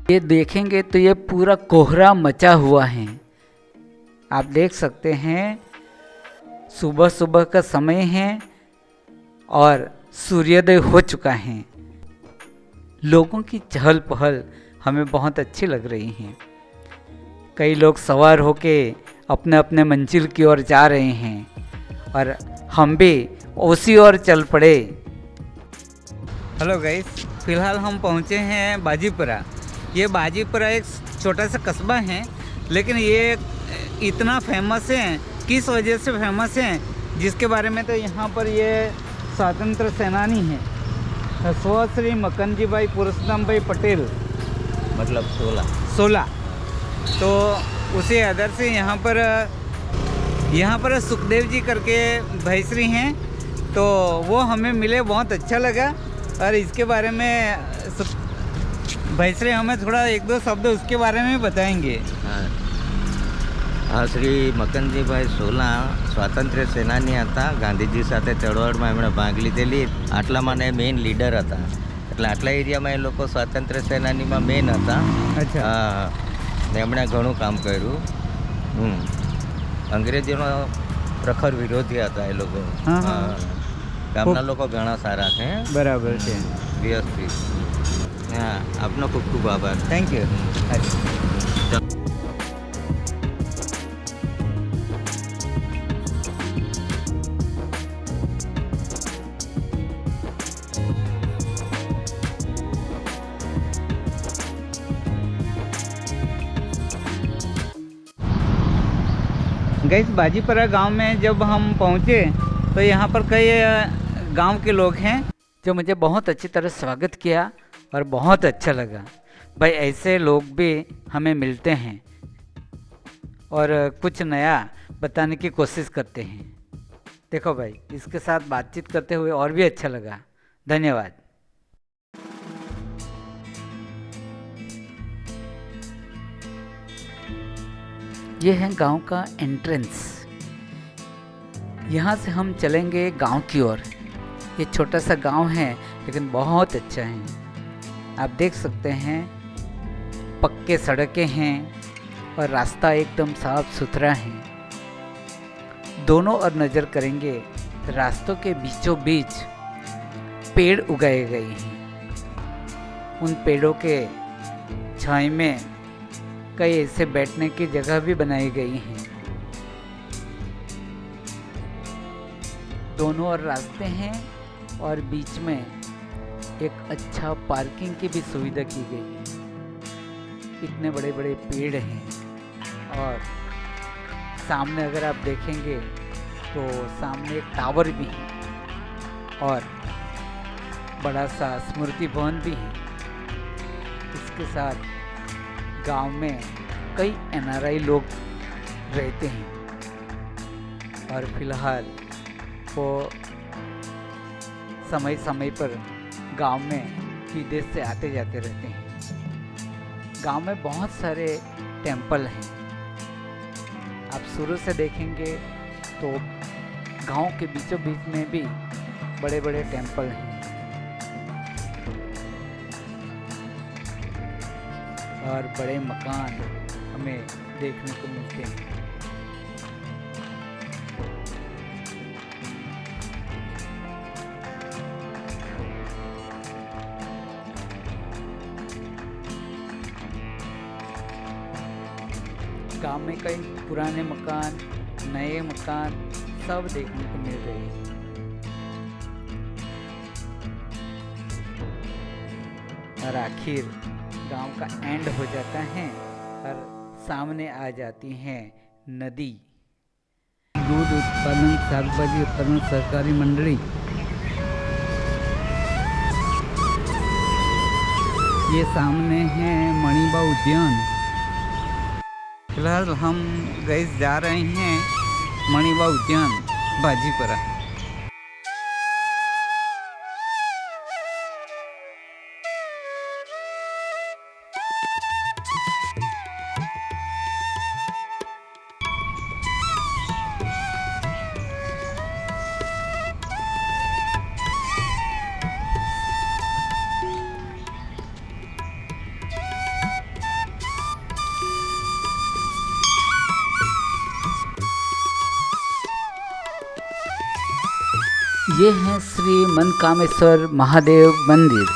ये देखेंगे तो ये पूरा कोहरा मचा हुआ है। आप देख सकते हैं सुबह सुबह का समय है और सूर्योदय हो चुका है। लोगों की चहल पहल हमें बहुत अच्छी लग रही है। कई लोग सवार होके अपने अपने मंजिल की ओर जा रहे हैं और हम भी उसी ओर चल पड़े। हेलो गाइस, फिलहाल हम पहुंचे हैं बाजीपुरा। ये बाजीपुरा एक छोटा सा कस्बा है, लेकिन ये इतना फेमस है, किस वजह से फेमस है जिसके बारे में तो यहाँ पर ये स्वतंत्र सेनानी है श्री मक्कनजी भाई पुरुषोत्तम भाई पटेल, मतलब 16। तो उसी आदर से यहाँ पर सुखदेव जी करके भाईश्री हैं, तो वो हमें मिले, बहुत अच्छा लगा। और इसके बारे में भाईश्री हमें थोड़ा 1-2 शब्द उसके बारे में बताएंगे। શ્રી મક્કનજીભાઈ સોલા સ્વાતંત્ર્ય સેનાની હતા. ગાંધીજી સાથે ચળવળમાં એમણે ભાગ લીધેલી. આટલામાં એ મેઇન લીડર હતા, એટલે આટલા એરિયામાં એ લોકો સ્વાતંત્ર્ય સેનાનીમાં મેઇન હતા. અચ્છા. ને એમણે ઘણું કામ કર્યું. અંગ્રેજીનો પ્રખર વિરોધી હતા એ લોકો. ગામના લોકો ઘણા સારા છે. બરાબર છે. વ્યવસ્થિત. હા, આપનો ખૂબ ખૂબ આભાર. Thank you. गैस बाजीपुरा गांव में जब हम पहुंचे तो यहाँ पर कई गांव के लोग हैं जो मुझे बहुत अच्छी तरह स्वागत किया और बहुत अच्छा लगा। भाई ऐसे लोग भी हमें मिलते हैं और कुछ नया बताने की कोशिश करते हैं। देखो भाई, इसके साथ बातचीत करते हुए और भी अच्छा लगा। धन्यवाद। ये है गांव का एंट्रेंस। यहाँ से हम चलेंगे गांव की ओर। ये छोटा सा गांव है लेकिन बहुत अच्छा है। आप देख सकते हैं पक्के सड़कें हैं और रास्ता एकदम साफ सुथरा है। दोनों ओर नज़र करेंगे, रास्तों के बीचों बीच पेड़ उगाए गए हैं। उन पेड़ों के छाई में कई ऐसे बैठने की जगह भी बनाई गई हैं। दोनों ओर रास्ते हैं और बीच में एक अच्छा पार्किंग की भी सुविधा की गई है। इतने बड़े बड़े पेड़ हैं और सामने अगर आप देखेंगे तो सामने एक टावर भी है और बड़ा सा स्मृति भवन भी है। इसके साथ गांव में कई NRI लोग रहते हैं और फिलहाल वो समय समय पर गांव में विदेश से आते जाते रहते हैं। गांव में बहुत सारे टेंपल हैं। आप शुरू से देखेंगे तो गांव के बीचों बीच में भी बड़े बड़े टेंपल हैं और बड़े मकान हमें देखने को मिलते हैं। गांव में कई पुराने मकान, नए मकान सब देखने को मिल रहे हैं। और आखिर गांव का एंड हो जाता है और सामने आ जाती है नदी। दूध उत्पादन शाकभाजी उत्पादन सहकारी मंडली। ये सामने है मणिबा उद्यान। फिलहाल हम गैस जा रहे हैं मणिबा उद्यान बाजीपुरा। ये है श्री मनकामेश्वर महादेव मंदिर।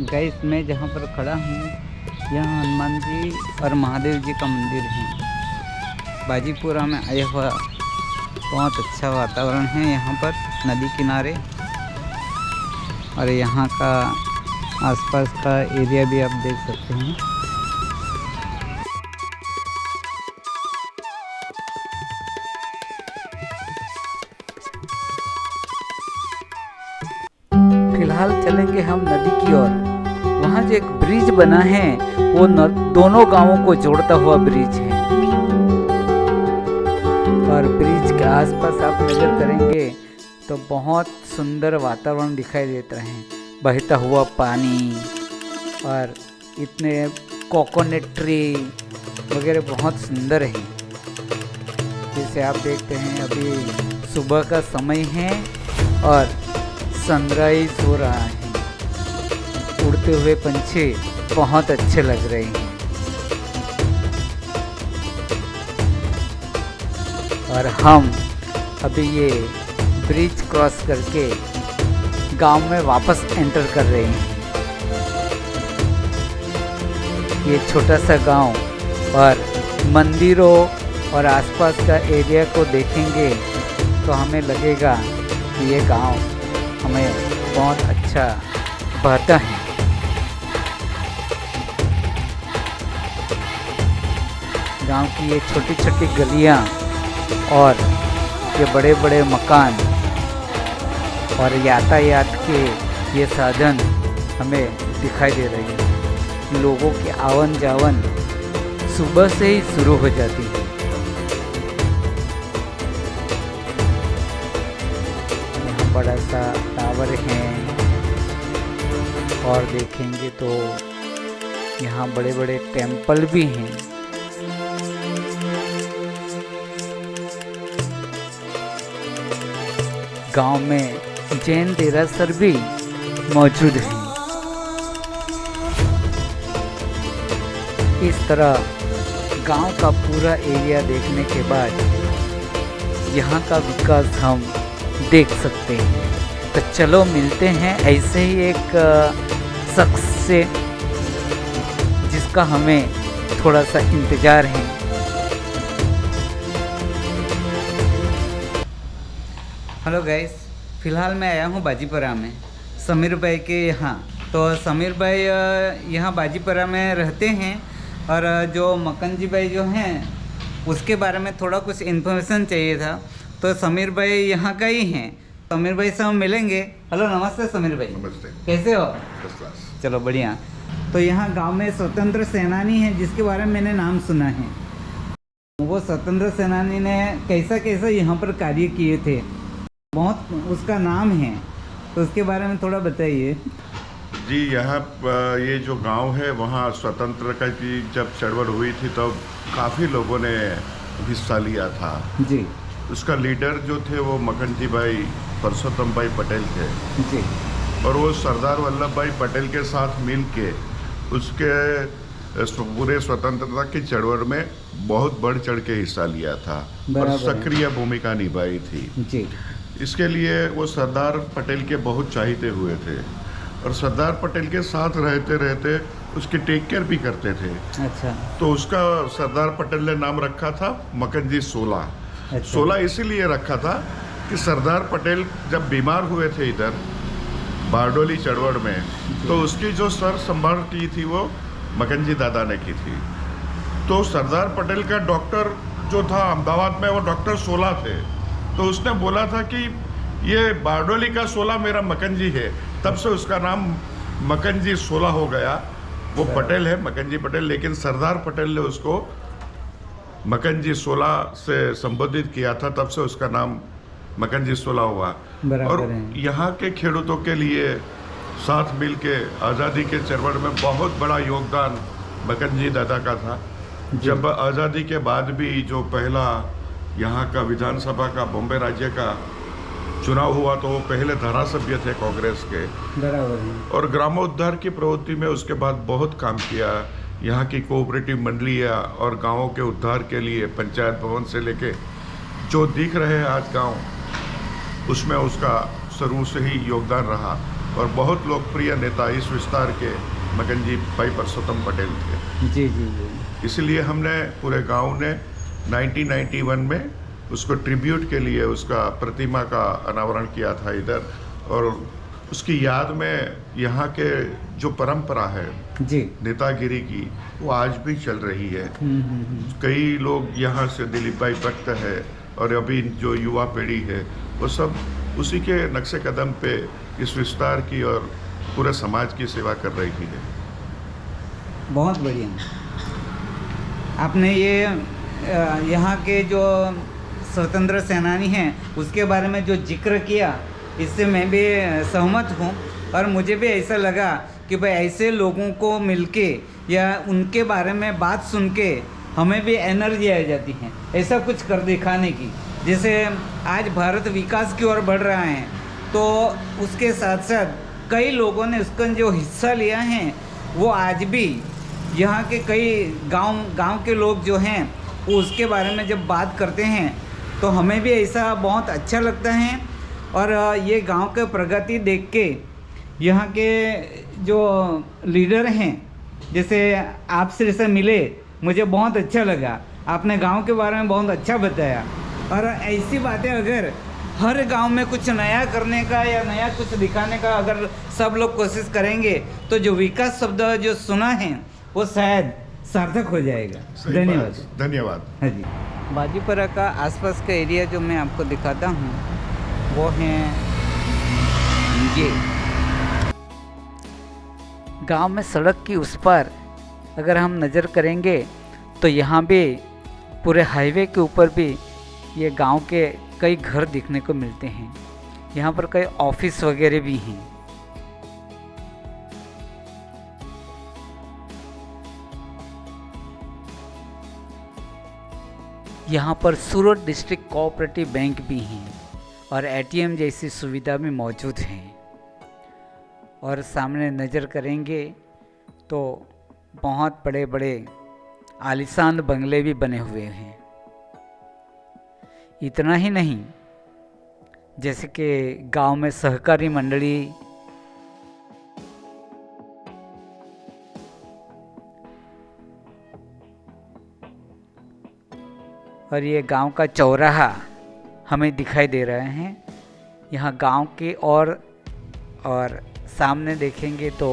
गाइस, मैं जहाँ पर खड़ा हूँ यहाँ हनुमान जी और महादेव जी का मंदिर है। बाजीपुरा में आया हुआ बहुत अच्छा वातावरण है यहाँ पर नदी किनारे, और यहाँ का आसपास का एरिया भी आप देख सकते हैं। फिलहाल चलेंगे हम नदी की ओर। वहाँ जो एक ब्रिज बना है वो दोनों गांवों को जोड़ता हुआ ब्रिज है, और ब्रिज के आसपास आप नजर करेंगे तो बहुत सुंदर वातावरण दिखाई देता है। बहता हुआ पानी और इतने कोकोनट ट्री वगैरह बहुत सुंदर है। जैसे आप देखते हैं अभी सुबह का समय है और सनराइज हो रहा है। उड़ते हुए पंछी बहुत अच्छे लग रहे हैं, और हम अभी ये ब्रिज क्रॉस करके गांव में वापस एंटर कर रहे हैं। ये छोटा सा गांव और मंदिरों और आसपास का एरिया को देखेंगे तो हमें लगेगा कि ये गांव हमें बहुत अच्छा भाता है। गांव की ये छोटी छोटी गलियां और ये बड़े बड़े मकान और यातायात के ये साधन हमें दिखाई दे रहे हैं। लोगों की आवन जावन सुबह से ही शुरू हो जाती है। यहाँ बड़ा सा टावर है, और देखेंगे तो यहाँ बड़े बड़े टेम्पल भी हैं। गांव में जैन देरासर भी मौजूद है। इस तरह गांव का पूरा एरिया देखने के बाद यहाँ का विकास हम देख सकते हैं। तो चलो मिलते हैं ऐसे ही एक शख्स से जिसका हमें थोड़ा सा इंतज़ार है। हेलो गाइस, फ़िलहाल मैं आया हूँ बाजीपुरा में समीर भाई के यहाँ। तो समीर भाई यहाँ बाजीपुरा में रहते हैं, और जो मक्कन जी भाई जो हैं उसके बारे में थोड़ा कुछ इन्फॉर्मेशन चाहिए था। तो समीर भाई यहाँ का ही हैं, समीर भाई से हम मिलेंगे। हेलो, नमस्ते समीर भाई। नमस्ते। कैसे हो? First class. चलो बढ़िया। तो यहाँ गांव में स्वतंत्र सेनानी है जिसके बारे में मैंने नाम सुना है। वो स्वतंत्र सेनानी ने कैसा कैसा यहाँ पर कार्य किए थे, बहुत उसका नाम है, तो उसके बारे में थोड़ा बताइए। जी, यहाँ ये जो गांव है वहाँ स्वतंत्रता की जब चळवळ हुई थी तब काफ़ी लोगों ने हिस्सा लिया था जी। उसका लीडर जो थे वो मक्कन जी भाई परसोत्तम भाई पटेल थे जी। और वो सरदार वल्लभ भाई पटेल के साथ मिल के उसके पूरे स्वतंत्रता की चळवळ में बहुत बढ़ चढ़ के हिस्सा लिया था और सक्रिय भूमिका निभाई थी जी। इसके लिए वो सरदार पटेल के बहुत चाहते हुए थे और सरदार पटेल के साथ रहते रहते उसकी टेक केयर भी करते थे। अच्छा। तो उसका सरदार पटेल ने नाम रखा था मक्कन जी 16। अच्छा। 16 इसीलिए रखा था कि सरदार पटेल जब बीमार हुए थे इधर बारडोली चढ़वड़ में, तो उसकी जो सर संभाल की थी वो मकनजी दादा ने की थी। तो सरदार पटेल का डॉक्टर जो था अहमदाबाद में, वो डॉक्टर सोला थे, तो उसने बोला था कि ये बारडोली का सोला मेरा मकनजी है, तब से उसका नाम मकनजी सोला हो गया। वो पटेल है, मकनजी पटेल, लेकिन सरदार पटेल ने उसको मकनजी सोला से संबोधित किया था, तब से उसका नाम मकनजी सोला हुआ। और यहाँ के खेडूतों के लिए साथ मिल के आज़ादी के चरवड़ में बहुत बड़ा योगदान मकनजी दादा का था। जब आज़ादी के बाद भी जो पहला यहाँ का विधानसभा का बॉम्बे राज्य का चुनाव हुआ, तो वो पहले धारासभ्य थे कांग्रेस के। बराबर है। और ग्रामोद्धार की प्रवृत्ति में उसके बाद बहुत काम किया। यहाँ की कोऑपरेटिव मंडलियाँ और गांवों के उद्धार के लिए पंचायत भवन से लेके जो दिख रहे हैं आज गांव, उसमें उसका शुरू से ही योगदान रहा। और बहुत लोकप्रिय नेता इस विस्तार के मकनजी भाई परसोत्तम पटेल थे। जी जी जी। इसलिए हमने पूरे गांव ने 1991 में उसको ट्रिब्यूट के लिए उसका प्रतिमा का अनावरण किया था इधर। और उसकी याद में यहाँ के जो परंपरा है जी नेतागिरी की, वो आज भी चल रही है। कई लोग यहाँ से दिलीप भाई भक्त है, और अभी जो युवा पीढ़ी है वो सब उसी के नक्शे कदम पे इस विस्तार की और पूरे समाज की सेवा कर रही है। बहुत बढ़िया। आपने ये यहाँ के जो स्वतंत्र सेनानी हैं उसके बारे में जो जिक्र किया, इससे मैं भी सहमत हूँ। और मुझे भी ऐसा लगा कि भाई ऐसे लोगों को मिलके या उनके बारे में बात सुन के हमें भी एनर्जी आ जाती है ऐसा कुछ कर दिखाने की। जैसे आज भारत विकास की ओर बढ़ रहा है, तो उसके साथ साथ कई लोगों ने उसका जो हिस्सा लिया है, वो आज भी यहाँ के कई गांव के लोग जो हैं वो उसके बारे में जब बात करते हैं तो हमें भी ऐसा बहुत अच्छा लगता है। और ये गांव के प्रगति देख के यहाँ के जो लीडर हैं, जैसे आपसे से मिले, मुझे बहुत अच्छा लगा। आपने गांव के बारे में बहुत अच्छा बताया। और ऐसी बातें अगर हर गांव में कुछ नया करने का या नया कुछ दिखाने का अगर सब लोग कोशिश करेंगे, तो जो विकास शब्द जो सुना है वो शायद सार्थक हो जाएगा। धन्यवाद। धन्यवाद। हाँ जी। बाजीपुरा का आसपास का एरिया जो मैं आपको दिखाता हूँ वो है ये गांव में सड़क की उस पार अगर हम नज़र करेंगे तो यहाँ भी पूरे हाईवे के ऊपर भी ये गांव के कई घर दिखने को मिलते हैं। यहाँ पर कई ऑफिस वगैरह भी हैं। यहाँ पर सूरत डिस्ट्रिक्ट कोऑपरेटिव बैंक भी हैं और एटीएम जैसी सुविधा भी मौजूद है। और सामने नज़र करेंगे तो बहुत बड़े बड़े आलीशान बंगले भी बने हुए हैं। इतना ही नहीं, जैसे कि गांव में सहकारी मंडली, और ये गांव का चौराहा हमें दिखाई दे रहे हैं। यहाँ गांव के और सामने देखेंगे तो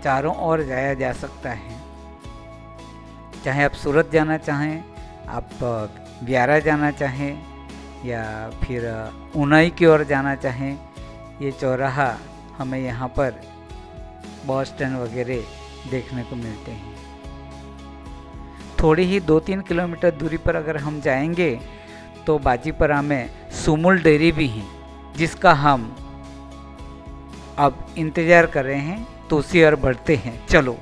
चारों ओर जाया जा सकता है। चाहे आप सूरत जाना चाहें, आप ब्यारा जाना चाहें, या फिर ऊनाई की ओर जाना चाहें, ये चौराहा हमें यहाँ पर बस स्टैंड वगैरह देखने को मिलते हैं। थोड़ी ही 2-3 किलोमीटर दूरी पर अगर हम जाएंगे तो बाजीपुरा में सुमुल डेयरी भी है, जिसका हम अब इंतज़ार कर रहे हैं, तो उसी ओर बढ़ते हैं। चलो।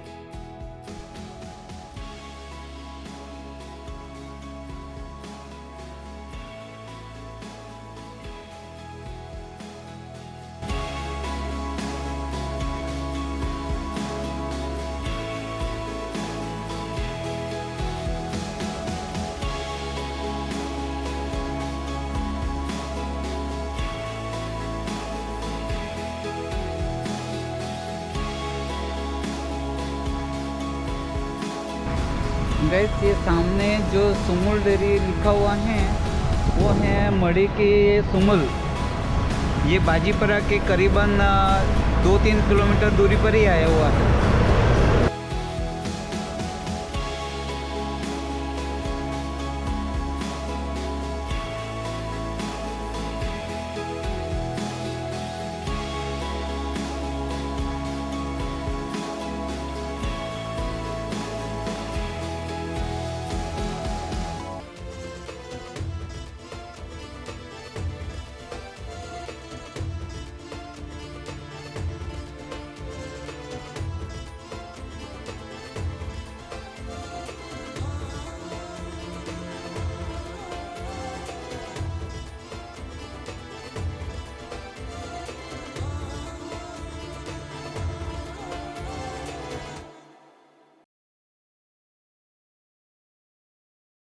गैस, ये सामने जो सुमुल डेयरी लिखा हुआ है वो है मड़ी के सुमुल। ये बाजीपरा के करीबन 2-3 किलोमीटर दूरी पर ही आया हुआ है।